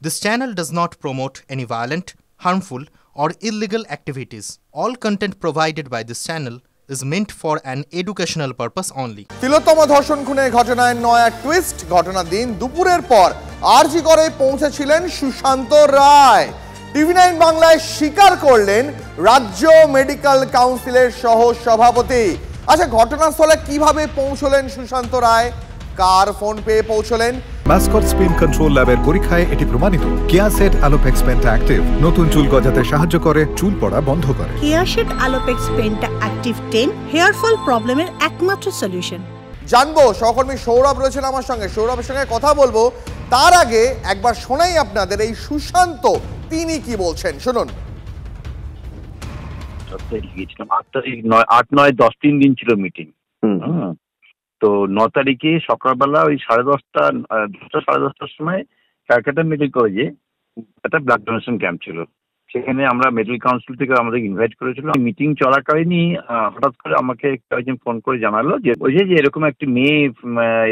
This channel does not promote any violent, harmful, or illegal activities. All content provided by this channel is meant for an educational purpose only. তিলোত্তমা ধর্ষণ খুনের ঘটনায় নয়া twist. ঘটনার দিন দুপুরের পর আরজি করে পৌঁছেছিলেন সুশান্ত রায়। টিভি9 বাংলায় স্বীকার করলেন রাজ্য মেডিকেল কাউন্সিলের সহ সভাপতি। আচ্ছা, ঘটনাস্থলে কিভাবে পৌঁছলেন সুশান্ত রায়, কার ফোন পেয়ে পৌঁছলেন? মাসকট স্পিন কন্ট্রোল ল্যাবের পরীক্ষায় এটি প্রমাণিত। কেয়াসেট আলোপেক্স পেন্টা অ্যাক্টিভ নতুন চুল গজাতে সাহায্য করে, চুল পড়া বন্ধ করে। Keya Seth Alopex penta active 10 hair fall প্রবলেমের একমাত্র সলিউশন। জানবো, সহকর্মী সৌরভ রয়েছেন আমার সঙ্গে, সৌরভের সঙ্গে কথা বলবো। তার আগে একবার শোনাই আপনাদের এই সুশান্ত তিনি কি বলছেন, শুনুন। 8 তারিখ 8, 9, 10 3 দিন ছিল মিটিং। তো 9 তারিখে সকালবেলা ওই 10:30 10:30টার সময় ক্যালকাটা মেডিকেল কলেজে একটা ব্লাড ডোনেশন ক্যাম্প ছিল। সেখানে আমরা মেডিকেল কাউন্সিল থেকে আমাদের ইনভাইট করেছিল। মিটিং চলাকালীনই হঠাৎ করে আমাকে একজন ফোন করে জানালো যে ওই যে এরকম একটি মেয়ে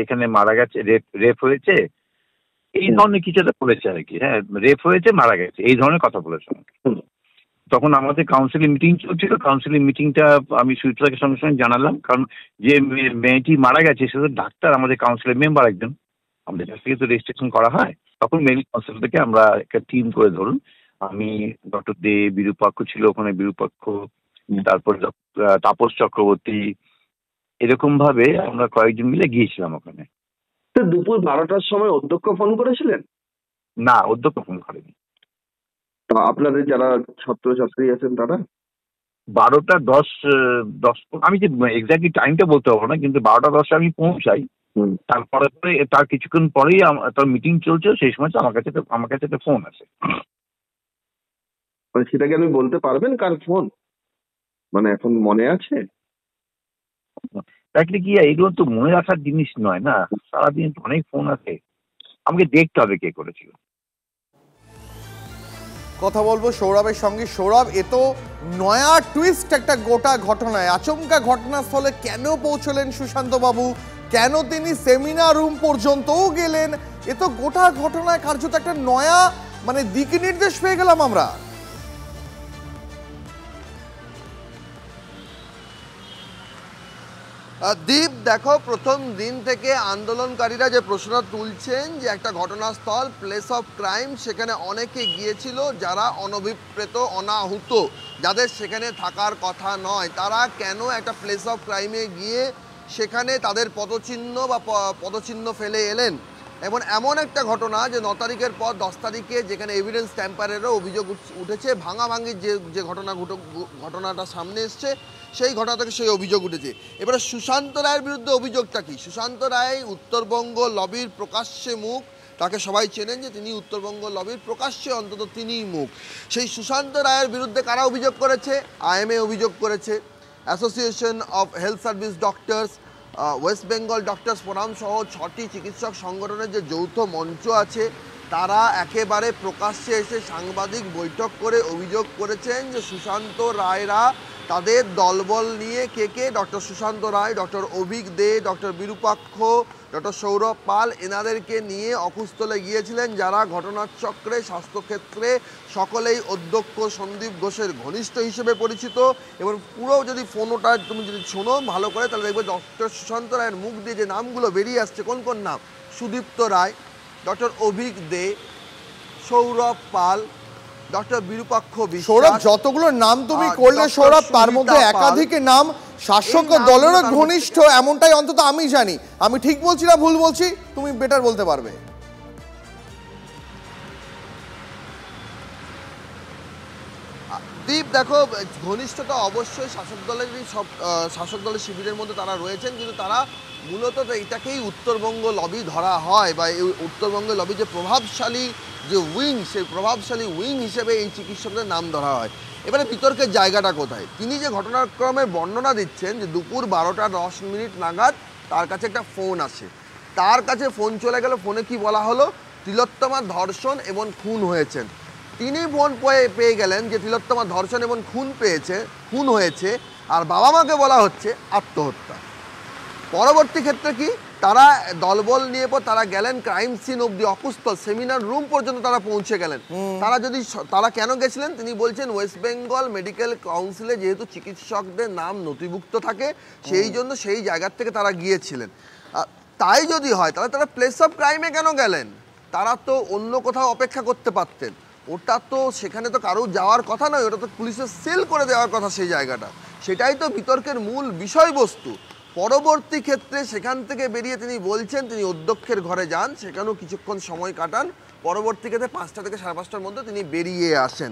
এখানে মারা গেছে, রেপ হয়েছে, এই ধরনের কিছু একটা বলেছে আর কি। হ্যাঁ, রেপ হয়েছে, মারা গেছে, এই ধরনের কথা বলেছে। তখন আমাদের কাউন্সিলিং মিটিং চলছিল। কাউন্সিলিং মিটিংটা আমি সুচিত্রাকে সঙ্গে সঙ্গে জানালাম, কারণ যে মেয়েটি মারা গেছে সে তো ডাক্তার, আমাদের কাউন্সিলের মেম্বার একজন, আমাদের কাছ থেকে তো রেজিস্ট্রেশন করা হয়। তখন মেডিকেল কাউন্সিল থেকে আমরা একটা টিম করে, ধরুন আমি, ডক্টর দে, বিরূপাক্ষ ছিল ওখানে, বিরূপাক্ষ, তারপর তাপস চক্রবর্তী, এরকম ভাবে আমরা কয়েকজন মিলে গিয়েছিলাম ওখানে। তো দুপুর 12টার সময় অধ্যক্ষ ফোন করেছিলেন? না, অধ্যক্ষ ফোন করেনি। আপনাদের যারা ছাত্রছাত্রী আছেন তারা? 12:10 আমি যে এক্স্যাক্টলি টাইমটা বলতে পারবো না, কিন্তু 12:10 আমি পৌঁছাই। তারপরে তার কিছুক্ষণ পরেই তার মিটিং চলছে, সেই সময় আমার কাছে একটা ফোন আসে। সেটাকে আপনি বলতে পারবেন কার ফোন, মানে এখন মনে আছে? দেখলে কি, এগুলো তো মনে রাখার জিনিস নয় না, সারাদিন অনেক ফোন আছে, আমাকে দেখতে হবে কে করেছিল। কথা বলবো সৌরভের সঙ্গে। সৌরভ, এ তো নয়া টুইস্ট একটা গোটা ঘটনায়। আচমকা ঘটনাস্থলে কেন পৌঁছলেন সুশান্ত বাবু, কেন তিনি সেমিনার রুম পর্যন্তও গেলেন, এ তো গোটা ঘটনায় কার্যত একটা নয়া দিক নির্দেশ পেয়ে গেলাম আমরা। দীপ, দেখো, প্রথম দিন থেকে আন্দোলনকারীরা যে প্রশ্ন তুলছেন যে একটা ঘটনাস্থল, প্লেস অফ ক্রাইম, সেখানে অনেকে গিয়েছিল যারা অনভিপ্রেত, অনাহুত, যাদের সেখানে থাকার কথা নয়, তারা কেন একটা প্লেস অফ ক্রাইমে গিয়ে সেখানে তাদের পদচিহ্ন ফেলে এলেন। এবং এমন একটা ঘটনা যে 9 তারিখের পর 10 তারিখে যেখানে এভিডেন্স ট্যাম্পারেরও অভিযোগ উঠেছে, ভাঙাভাঙির যে ঘটনাটা সামনে এসছে, সেই ঘটনা থেকে সেই অভিযোগ উঠেছে। এবারে সুশান্ত রায়ের বিরুদ্ধে অভিযোগটা কি? সুশান্ত রায় উত্তরবঙ্গ লবির প্রকাশ্যে মুখ, তাকে সবাই চেনেন যে তিনি উত্তরবঙ্গ লবির প্রকাশ্যে অন্তত তিনিই মুখ। সেই সুশান্ত রায়ের বিরুদ্ধে কারা অভিযোগ করেছে? আইএমএ অভিযোগ করেছে, association of health service doctors, West Bengal doctors forum সহ 6টি চিকিৎসক সংগঠনের যে যৌথ মঞ্চ আছে, তারা একেবারে প্রকাশ্যে এসে সাংবাদিক বৈঠক করে অভিযোগ করেছেন যে সুশান্ত রায়রা তাদের দলবল নিয়ে কে ডক্টর সুশান্ত রায়, ডক্টর অভিক দে, ডক্টর বিরূপাক্ষ, ডক্টর সৌরভ পাল, এনাদেরকে নিয়ে অকুস্থলে গিয়েছিলেন, যারা ঘটনার চক্রে, স্বাস্থ্যক্ষেত্রে সকলেই অধ্যক্ষ সন্দীপ ঘোষের ঘনিষ্ঠ হিসেবে পরিচিত। এবং পুরো যদি ফোনটা তুমি যদি শোনো ভালো করে, তাহলে দেখবে ডক্টর সুশান্ত রায়ের মুখ দিয়ে যে নামগুলো বেরিয়ে আসছে, কোন কোন নাম: সুদীপ্ত রায়, ডক্টর অভিক দে, সৌরভ পাল, ডক্টর বিরূপাক্ষ বিশ্বাস। সৌরভ, যতগুলো নাম তুমি করলে সৌরভ, তার মধ্যে একাধিক নাম শাসক দলেরও ঘনিষ্ঠ, এমনটাই অন্তত আমি জানি। আমি ঠিক বলছি না ভুল বলছি? তুমি বেটার বলতে পারবে। দীপ, দেখো, ঘনিষ্ঠতা অবশ্যই শাসক দলের শিবিরের মধ্যে তারা রয়েছেন, কিন্তু তারা মূলত এটাকেই উত্তরবঙ্গ লবি ধরা হয়, বা এই উত্তরবঙ্গ লবি যে প্রভাবশালী যে উইং, সেই প্রভাবশালী উইং হিসেবে এই চিকিৎসকদের নাম ধরা হয়। এবারে বিতর্কের জায়গাটা কোথায়? তিনি যে ঘটনাক্রমের বর্ণনা দিচ্ছেন যে দুপুর 12:10 নাগাদ তার কাছে একটা ফোন আসে, তার কাছে ফোন চলে গেল। ফোনে কি বলা হলো? তিলোত্তমা ধর্ষণ এবং খুন হয়েছেন। তিনি ফোন পেয়ে গেলেন যে তিলোত্তমা ধর্ষণ এবং খুন হয়েছে, আর বাবা মাকে বলা হচ্ছে আত্মহত্যা। পরবর্তী ক্ষেত্রে কি? তারা দলবল নিয়ে পর তারা গেলেন ক্রাইম সিন অব্দি, অকুস্থল সেমিনার রুম পর্যন্ত তারা পৌঁছে গেলেন। তারা কেন গেছিলেন তিনি বলছেন, ওয়েস্ট বেঙ্গল মেডিকেল কাউন্সিলে যেহেতু চিকিৎসকদের নাম নথিভুক্ত থাকে সেই জন্য সেই জায়গার থেকে তারা গিয়েছিলেন। তাই যদি হয় তাহলে তারা প্লেস অফ ক্রাইমে কেন গেলেন? তারা তো অন্য কোথাও অপেক্ষা করতে পারতেন। ওটা তো সেখানে তো কারো যাওয়ার কথা নয়, ওটা তো পুলিশের সেল করে দেওয়ার কথা সেই জায়গাটা। সেটাই তো বিতর্কের মূল বিষয়বস্তু। পরবর্তী ক্ষেত্রে সেখান থেকে বেরিয়ে তিনি বলছেন তিনি অধ্যক্ষের ঘরে যান, সেখানেও কিছুক্ষণ সময় কাটান, পরবর্তী ক্ষেত্রে 5টা থেকে 5:30টার মধ্যে তিনি বেরিয়ে আসেন।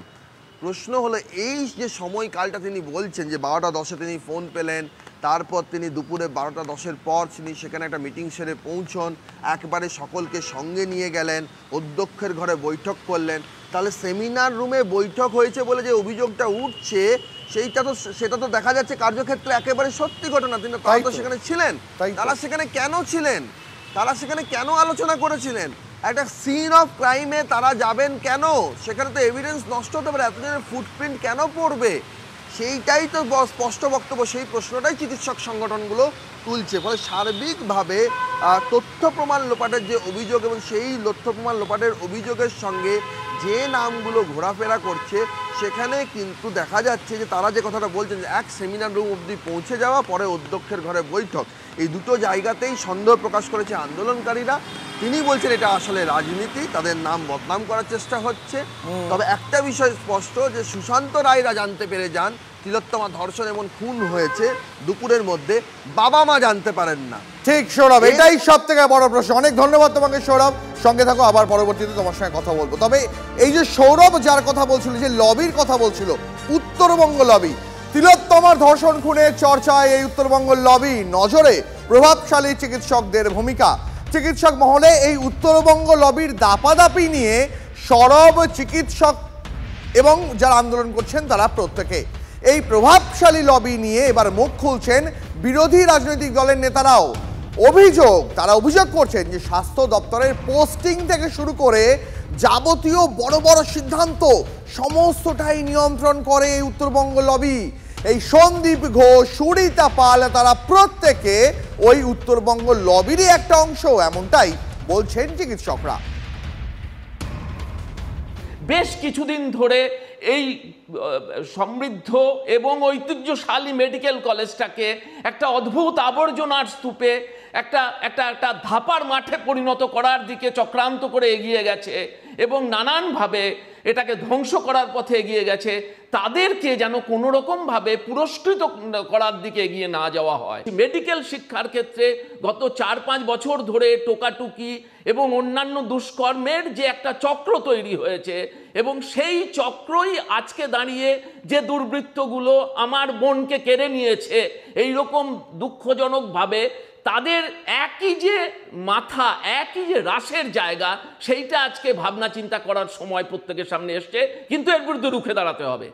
প্রশ্ন হলো এই যে সময়কালটা তিনি বলছেন যে 12:10 তিনি ফোন পেলেন, তারপর তিনি দুপুরে 12:10 পর তিনি সেখানে একটা মিটিং সেরে পৌঁছন, একবারে সকলকে সঙ্গে নিয়ে গেলেন, অধ্যক্ষের ঘরে বৈঠক করলেন। তাহলে সেমিনার রুমে বৈঠক হয়েছে বলে যে অভিযোগটা উঠছে সেটা তো দেখা যাচ্ছে কার্যক্ষেত্রে একেবারে সত্যি ঘটনা। তারা তো সেখানে ছিলেন, তারা সেখানে কেন ছিলেন, তারা সেখানে কেন আলোচনা করেছিলেন? একটা সিন অফ ক্রাইমে তারা যাবেন কেন? সেখানে তো এভিডেন্স নষ্ট হতে পারে, এতজনের ফুটপ্রিন্ট কেন পড়বে? সেইটাই তো স্পষ্ট বক্তব্য, সেই প্রশ্নটাই চিকিৎসক সংগঠনগুলো তুলছে। ফলে সার্বিকভাবে তথ্য প্রমাণ লোপাটের যে অভিযোগ এবং সেই তথ্য প্রমাণ লোপাটের অভিযোগের সঙ্গে যে নামগুলো ঘোরাফেরা করছে সেখানে কিন্তু দেখা যাচ্ছে যে তারা যে কথাটা বলছেন যে এক সেমিনার রুম অবধি পৌঁছে যাওয়া, পরে অধ্যক্ষের ঘরে বৈঠক, এই দুটো জায়গাতেই সন্দেহ প্রকাশ করেছে আন্দোলনকারীরা। তিনি বলছেন এটা আসলে রাজনীতি, তাদের নাম বদনাম করার চেষ্টা হচ্ছে। তবে একটা বিষয় স্পষ্ট যে সুশান্ত রায়রা জানতে পেরে যান তিলোত্তমা ধর্ষণ এবং খুন হয়েছে দুপুরের মধ্যে, বাবা মা জানতে পারেন না। ঠিক সৌরভ, এটাই সব থেকে বড় প্রশ্ন। অনেক ধন্যবাদ তোমাকে সৌরভ, সঙ্গে থাকো, আবার পরবর্তীতে তোমার সঙ্গে কথা বলবো। তবে এই যে সৌরভ যার কথা বলছিল, যে লবির কথা বলছিল, উত্তরবঙ্গ লবি, তিলোত্তমার ধর্ষণ খুনের চর্চায় এই উত্তরবঙ্গ লবি নজরে, প্রভাবশালী চিকিৎসকদের ভূমিকা। চিকিৎসক মহলে এই উত্তরবঙ্গ লবির দাপাদাপি নিয়ে সরব চিকিৎসক এবং যারা আন্দোলন করছেন তারা প্রত্যেকে। এই প্রভাবশালী লবি নিয়ে এবার মুখ খুলছেন বিরোধী রাজনৈতিক দলের নেতারাও। তারা অভিযোগ করছেন যে স্বাস্থ্য দপ্তরের পোস্টিং থেকে শুরু করে যাবতীয় বড় বড় সিদ্ধান্ত সমস্তটাই নিয়ন্ত্রণ করে এই উত্তরবঙ্গ লবি। এই সন্দীপ ঘোষ, সুরিতা পাল, তারা প্রত্যেকে ওই উত্তরবঙ্গ লবিরই একটা অংশ, এমনটাই বলছেন চিকিৎসকরা। বেশ কিছুদিন ধরে এই সমৃদ্ধ এবং ঐতিহ্যশালী মেডিকেল কলেজটাকে একটা অদ্ভুত আবর্জনার স্তূপে, একটা ধাপার মাঠে পরিণত করার দিকে চক্রান্ত করে এগিয়ে গেছে এবং নানানভাবে এটাকে ধ্বংস করার পথে এগিয়ে গেছে। তাদেরকে যেন কোনো রকমভাবে পুরস্কৃত করার দিকে এগিয়ে না যাওয়া হয়। মেডিকেল শিক্ষার ক্ষেত্রে গত 4-5 বছর ধরে টোকাটুকি এবং অন্যান্য দুষ্কর্মের যে একটা চক্র তৈরি হয়েছে এবং সেই চক্রই আজকে দাঁড়িয়ে যে দুর্বৃত্তগুলো আমার বোনকে কেড়ে নিয়েছে, এই রকম দুঃখজনকভাবে তাদের একই যে মাথা, একই যে রাসের জায়গা, সেইটা আজকে ভাবনা চিন্তা করার সময় প্রত্যেকের সামনে এসছে, কিন্তু এর বিরুদ্ধে রুখে দাঁড়াতে হবে।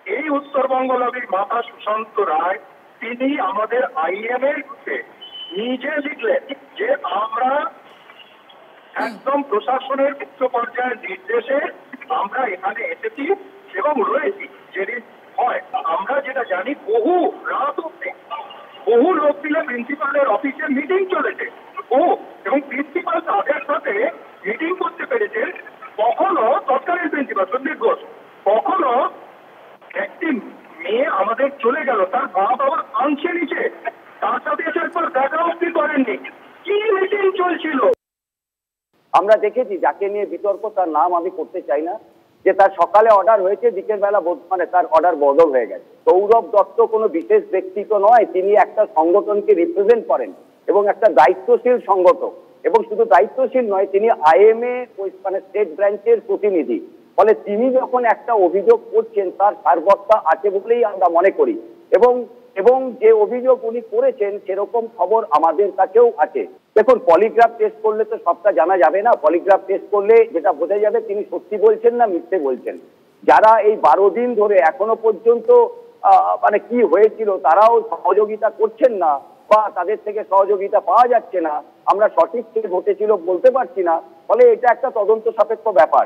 এই উত্তরবঙ্গ লবির মাথা সুশান্ত রায়, তিনি আমাদের IM এর নিজে লিখলেন যে আমরা একদম প্রশাসনের উচ্চ পর্যায়ের নির্দেশে আমরা এখানে এসেছি এবং রয়েছি। যেদিন হয় আমরা যেটা জানি, বহু রাত অব্দি বহু লোক মিলে প্রিন্সিপালের অফিসে মিটিং চলেছে, এবং প্রিন্সিপাল তাদের সাথে মিটিং করতে পেরেছেন। কখনো তৎকালীন প্রিন্সিপাল সন্দীপ ঘোষ, কখনো একটি মেয়ে আমাদের চলে গেল, তার মা বাবা আনছে নিচে, তার সাথে এসে একবার দেখা অব্দি করেননি। কি মিটিং চলছিল আমরা দেখেছি। যাকে নিয়ে বিতর্ক, তার নাম আমি করতে চাই না, যে তার সকালে অর্ডার হয়েছে, বিকেল বেলা তার অর্ডার বদল হয়ে গেছে। সৌরভ দত্ত কোনো বিশেষ ব্যক্তি তো নয়, তিনি একটা সংগঠনকে রিপ্রেজেন্ট করেন এবং একটা দায়িত্বশীল সংগঠক, এবং শুধু দায়িত্বশীল নয়, তিনি IMA স্টেট ব্রাঞ্চের প্রতিনিধি। ফলে তিনি যখন একটা অভিযোগ করছেন, তার সারবত্তা আছে বলেই আমরা মনে করি, এবং যে অভিযোগ উনি করেছেন সেরকম খবর আমাদের কাছেও আছে। দেখুন, পলিগ্রাফ টেস্ট করলে তো সবটা জানা যাবে না। পলিগ্রাফ টেস্ট করলে যেটা বোঝা যাবে তিনি সত্যি বলছেন না মিথ্যে বলছেন। যারা এই 12 দিন ধরে এখনো পর্যন্ত কি হয়েছিল তারাও সহযোগিতা করছেন না, বা তাদের থেকে সহযোগিতা পাওয়া যাচ্ছে না, আমরা সঠিক কে ঘটেছিল বলতে পারছি না। ফলে এটা একটা তদন্ত সাপেক্ষ ব্যাপার।